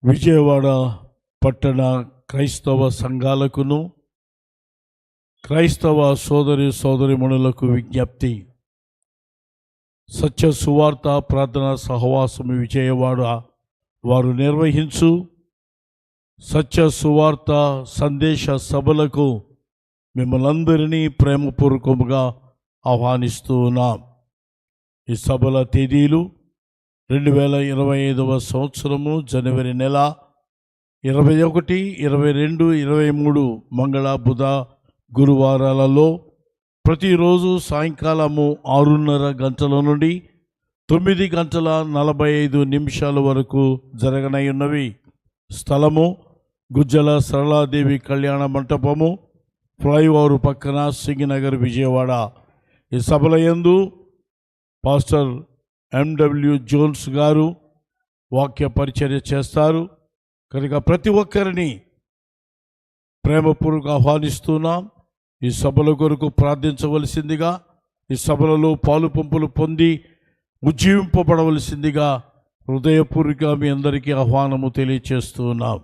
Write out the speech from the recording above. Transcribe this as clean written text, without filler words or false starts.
విజయవాడ పట్టణ క్రైస్తవ సంఘాలకును క్రైస్తవ సోదరి సోదరిమణులకు విజ్ఞప్తి. సత్య సువార్త ప్రార్థనా సహవాసం విజయవాడ వారు నిర్వహించు సత్య సువార్త సందేశ సభలకు మిమ్మల్ందరినీ ప్రేమపూర్వకముగా ఆహ్వానిస్తూ ఉన్నాం. ఈ సభల తేదీలు 2025 సంవత్సరము జనవరి నెల 21, 22, 23 మంగళ బుధ గురువారాలలో ప్రతిరోజు సాయంకాలము 6:30 గంటల నుండి 9:45 వరకు జరగనయున్నవి. స్థలము గుజ్జల సరళాదేవి కళ్యాణ మంటపము, ఫ్లైఓవర్ పక్కన సింగినగర్, విజయవాడ. ఈ సభల యందు పాస్టర్ MW జోన్స్ గారు వాక్య పరిచర్య చేస్తారు కనుక ప్రతి ఒక్కరిని ప్రేమపూర్వక ఆహ్వానిస్తున్నాం. ఈ సభల కొరకు ప్రార్థించవలసిందిగా, ఈ సభలలో పాలు పంపులు పొంది ఉజ్జీవింపబడవలసిందిగా హృదయపూర్వక మీ అందరికీ ఆహ్వానము తెలియచేస్తున్నాం.